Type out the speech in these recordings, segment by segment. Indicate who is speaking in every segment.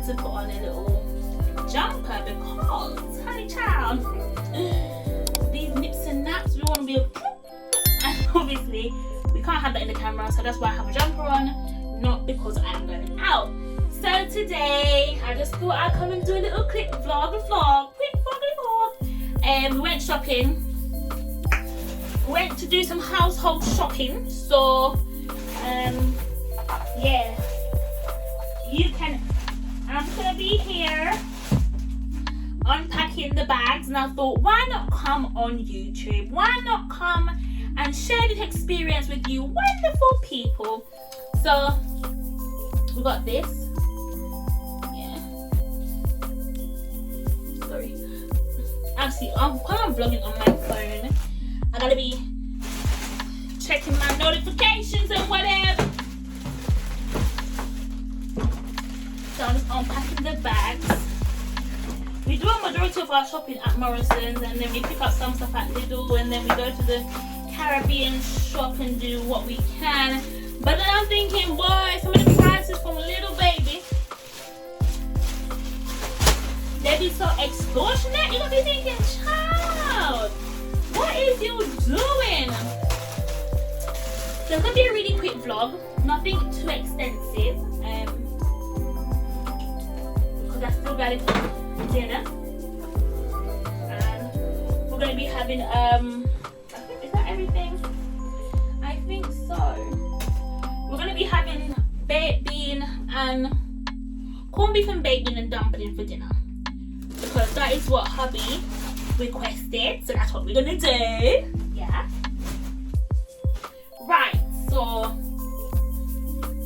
Speaker 1: to put on a little jumper because, honey child, these nips and naps, we want to be and obviously we can't have that in the camera, so that's why I have a jumper on, not because I am going out. So today I just thought I'd come and do a little quick vlog. We went shopping. We went to do some household shopping. So yeah, you can. I'm just gonna be here unpacking the bags, and I thought, why not come on YouTube? Why not come and share this experience with you wonderful people? So we got this. Actually, I'm vlogging on my phone. I gotta be checking my notifications and whatever. So I'm just unpacking the bags. We do a majority of our shopping at Morrison's, and then we pick up some stuff at Lidl, and then we go to the Caribbean shop and do what we can. But then I'm thinking, boy, some of the prices from a little baby, they be so extortionate. You gonna be thinking, child, what is you doing? So it's gonna be a really quick vlog, nothing too extensive, because I still got it for dinner, and we're gonna be having I think, is that everything? I think so. We're gonna be having baked bean and corned beef and baked bean and dumpling for dinner, because that is what hubby requested, so that's what we're gonna do. Yeah, right, so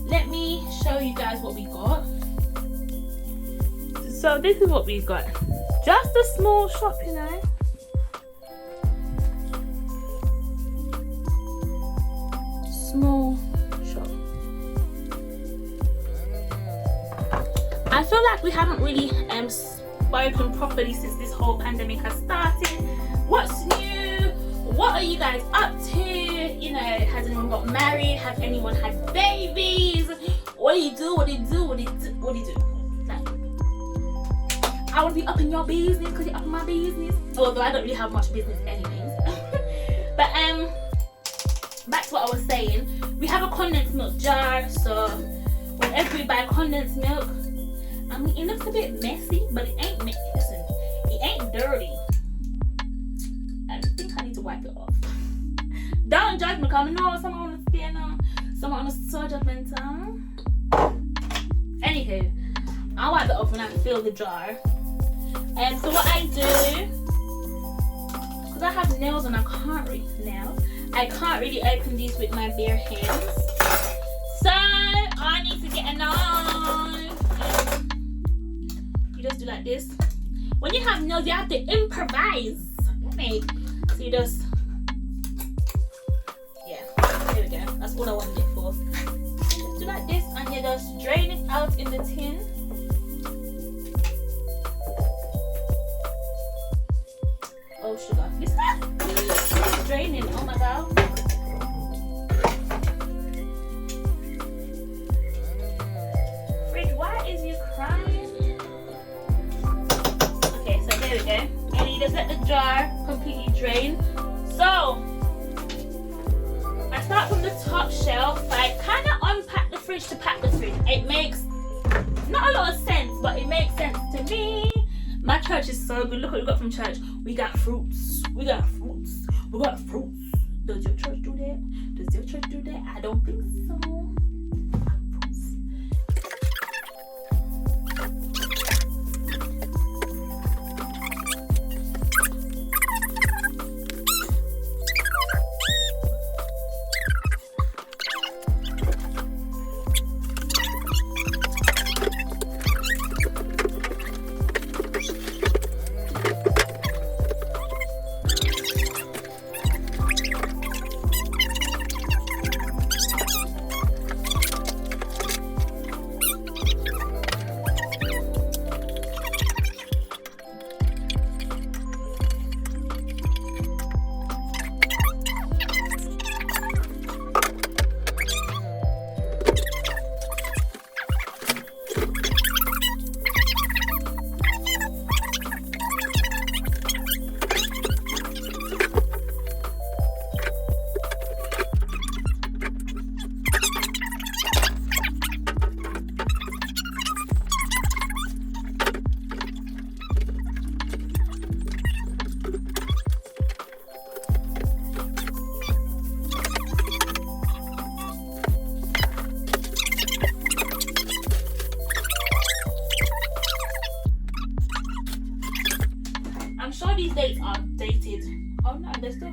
Speaker 1: let me show you guys what we got. So this is what we got, just a small shop, you know. Small shop. I feel like we haven't really spoken properly since this whole pandemic has started. What's new? What are you guys up to? You know, has anyone got married? Have anyone had babies? What do you do? What do you do? What do you do? What do you do? Like, I want to be up in your business because you're up in my business. Although I don't really have much business anyways. But back to what I was saying. We have a condensed milk jar, so whenever we buy condensed milk, I mean, it looks a bit messy, but it ain't messy. Listen, it ain't dirty. I think I need to wipe it off. Don't judge me, because I know someone on the skin, someone on the so judgmental. Anywho, I'll wipe it off when I fill the jar. So what I do, because I have nails and I can't really open these with my bare hands. So I need to get a knife. You just do like this. When you have nails, you have to improvise. Okay. So you just, yeah, there we go. That's all I wanted it for. You just do like this, and you just drain it out in the tin. Oh sugar, listen, it's draining. Oh my god. Fridge, why is you crying? Okay, so there we go. And you just let the jar completely drain. So I start from the top shelf. I kind of unpack the fridge to pack the fridge. It makes not a lot of sense, but it makes sense to me. My church is so good. Look what we got from church. We got fruits. We got fruits. We got fruits. Does your church do that? Does your church do that? I don't think so. Fruits.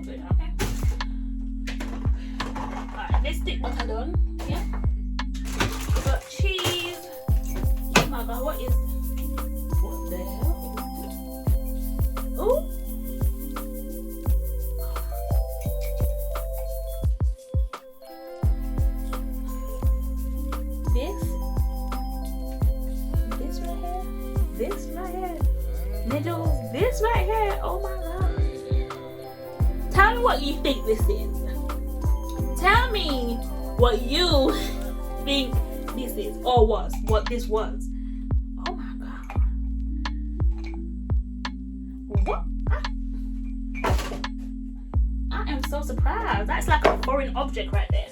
Speaker 1: still good. Okay. Alright, this stick butter done. Yeah. We got cheese. Oh my god, what is this? What the hell is this? Ooh. This right here, middle, this right here. Oh my god. Tell me what you think this is. Tell me what you think this is, or was, what this was. Oh my god. What? I am so surprised. That's like a foreign object right there.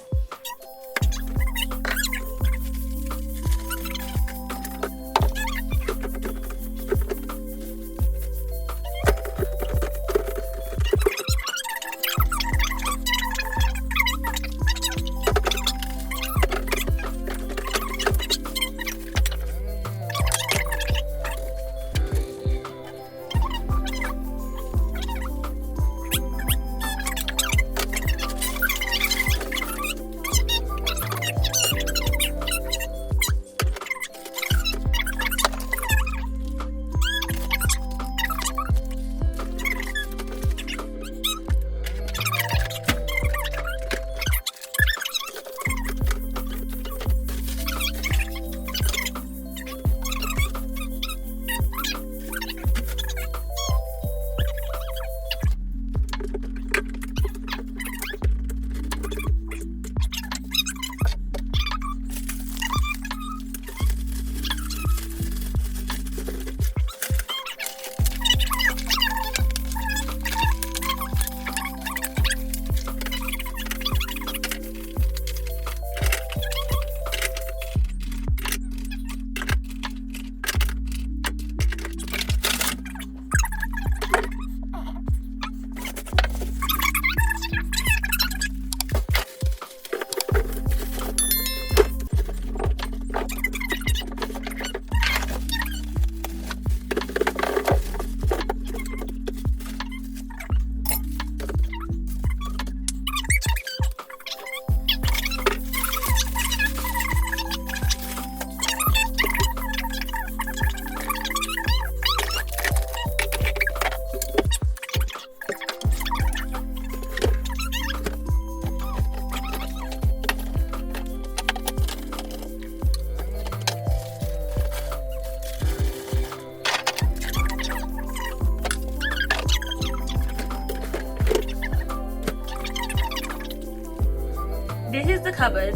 Speaker 1: This is the cupboard.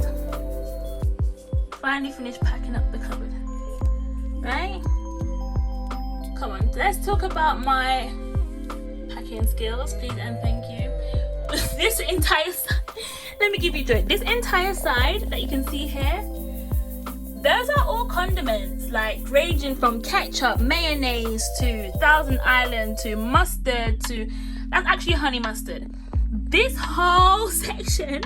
Speaker 1: Finally finished packing up the cupboard. Right? Come on, let's talk about my packing skills, please and thank you. This entire side, let me give you joy. This entire side that you can see here, those are all condiments, like ranging from ketchup, mayonnaise to Thousand Island to mustard to, that's actually honey mustard. This whole section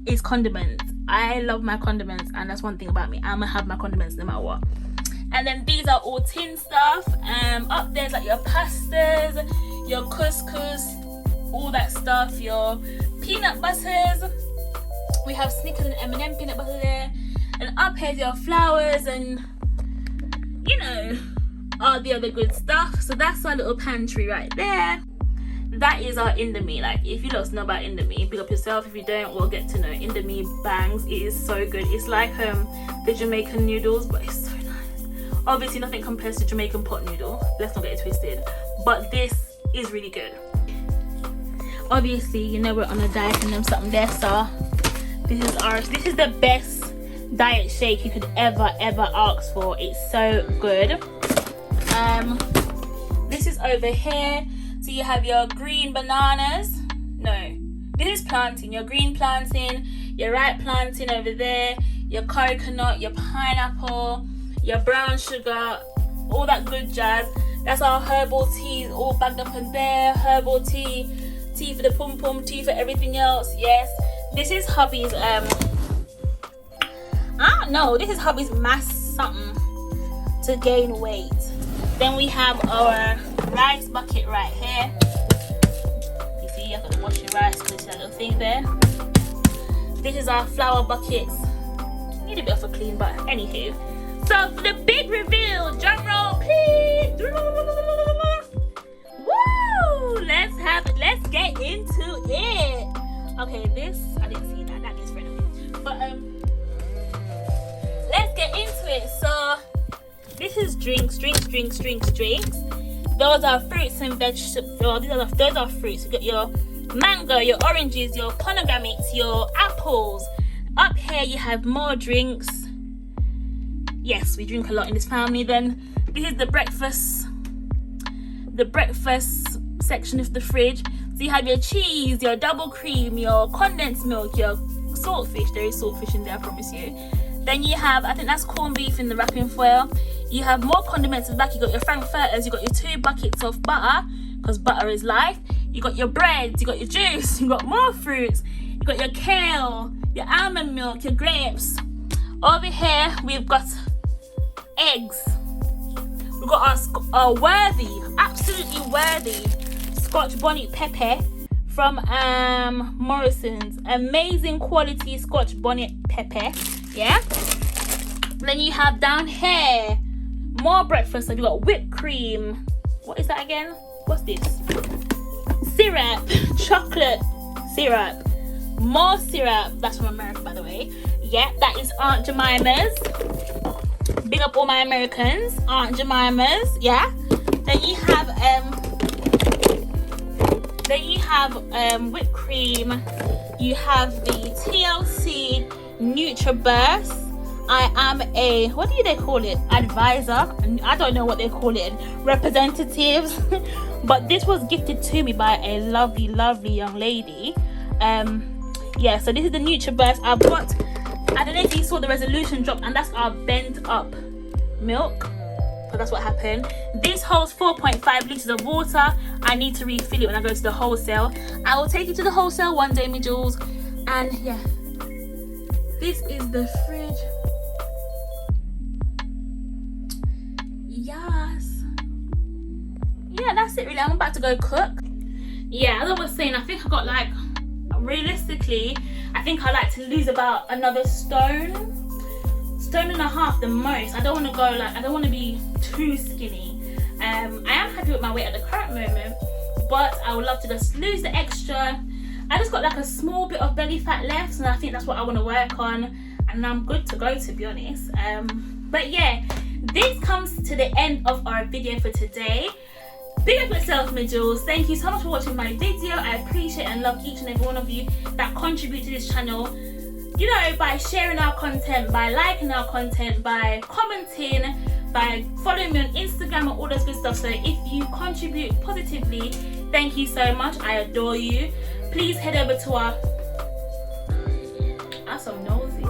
Speaker 1: is condiments. I love my condiments, and that's one thing about me. I'm gonna have my condiments no matter what. And then these are all tin stuff. Up there's like your pastas, your couscous, all that stuff, your peanut butters. We have Snickers and M&M peanut butter there. And up here's your flowers and, you know, all the other good stuff. So that's our little pantry right there. That is our Indomie. Like, if you don't know about Indomie, pick up yourself. If you don't, we'll get to know. Indomie bangs. It is so good. It's like the Jamaican noodles, but it's so nice. Obviously nothing compares to Jamaican pot noodle, let's not get it twisted, but this is really good. Obviously, you know, we're on a diet and them something there, so this is ours. This is the best diet shake you could ever ask for. It's so good. This is over here. So you have your green bananas. No, this is plantain. Your green plantain, your ripe plantain over there, your coconut, your pineapple, your brown sugar, all that good jazz. That's our herbal teas all bagged up in there. Herbal tea, tea for the pum pum, tea for everything else. Yes, this is hubby's this is hubby's mass something to gain weight. Then we have our rice bucket right here. You see, you have got the wash your rice, can you see that little thing there? This is our flour buckets. Need a bit of a clean, but anywho. So for the big reveal, drum roll please. Woo! Let's get into it. Okay, this I didn't see that. That is for nothing. But let's get into it. So this is drinks. Those are fruits and vegetables. Those are fruits. You got your mango, your oranges, your pomegranates, your apples. Up here you have more drinks. Yes, we drink a lot in this family. Then this is the breakfast section of the fridge. So you have your cheese, your double cream, your condensed milk, your saltfish. There is saltfish in there, I promise you. Then you have, I think that's corned beef in the wrapping foil. You have more condiments at the back. You got your frankfurters, you got your 2 buckets of butter, because butter is life. You got your bread, you got your juice, you got more fruits, you got your kale, your almond milk, your grapes. Over here we've got eggs. We've got our worthy, absolutely worthy Scotch bonnet pepper from Morrison's. Amazing quality Scotch bonnet pepper. Yeah. Then you have down here more breakfast. So you got whipped cream. What is that again? What's this? Syrup, chocolate syrup, more syrup. That's from America, by the way. Yeah, that is Aunt Jemima's. Big up all my Americans, Aunt Jemima's. Yeah. Then you have whipped cream. You have the TLC NutriBurst. I am a, what do they call it? Advisor. I don't know what they call it. Representatives. But this was gifted to me by a lovely, lovely young lady. Yeah, so this is the NutriBurst. I've got, I don't know if you saw the resolution drop, and that's our bent up milk. So that's what happened. This holds 4.5 litres of water. I need to refill it when I go to the wholesale. I will take you to the wholesale one day, my jewels. And yeah, this is the fridge. Yes. Yeah, that's it really. I'm about to go cook. Yeah, as I was saying, I think I got like, realistically, I think I like to lose about another stone and a half the most. I don't want to go like, I don't want to be too skinny. I am happy with my weight at the current moment, but I would love to just lose the extra. I just got like a small bit of belly fat left, and I think that's what I want to work on, and I'm good to go, to be honest. But yeah, this comes to the end of our video for today. Big up yourself, my jewels. Thank you so much for watching my video. I appreciate and love each and every one of you that contribute to this channel, you know, by sharing our content, by liking our content, by commenting, by following me on Instagram and all those good stuff. So if you contribute positively, thank you so much. I adore you. Please head over to our, I'm so nosy.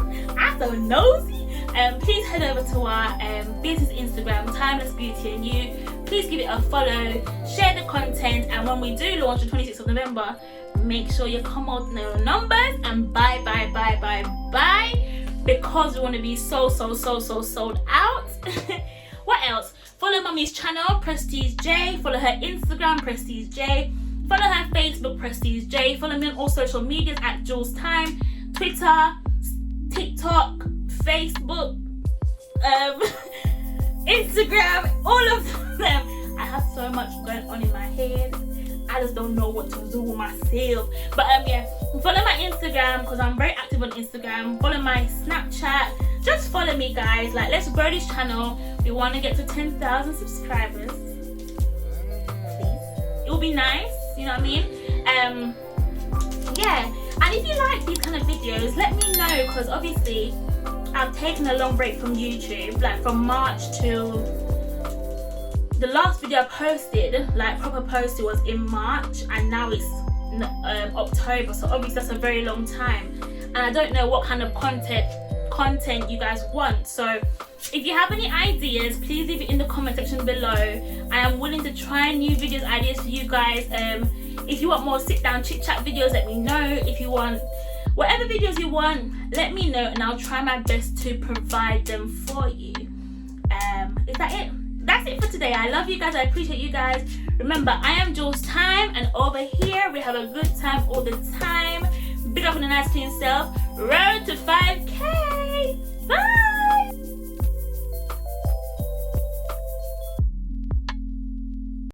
Speaker 1: Please head over to our business Instagram, Timeless Beauty and You. Please give it a follow, share the content, and when we do launch on 26th of November, make sure you come out in your numbers and buy, because we want to be so sold out. What else? Follow Mummy's channel, Prestige J. Follow her Instagram, Prestige J. Follow her Facebook, Prestige J. Follow me on all social medias at Julsz Tymm, Twitter, TikTok, Facebook, Instagram, all of them. I have so much going on in my head. I just don't know what to do with myself. But yeah, follow my Instagram because I'm very active on Instagram. Follow my Snapchat. Just follow me, guys. Like, let's grow this channel. We want to get to 10,000 subscribers. Please. It will be nice. You know what I mean? Yeah. And if you like these kind of videos, let me know, because obviously I've taken a long break from YouTube, like from March till the last video I posted, like proper posted, was in March, and now it's October, so obviously that's a very long time, and I don't know what kind of content you guys want. So if you have any ideas, please leave it in the comment section below. I am willing to try new videos ideas for you guys. If you want more sit down chit chat videos, let me know. If you want whatever videos you want, let me know, and I'll try my best to provide them for you. Is that it? That's it for today. I love you guys. I appreciate you guys. Remember, I am Julsz Tymm, and over over here. We have a good time all the time. Big up on the nice clean self. Road to 5K.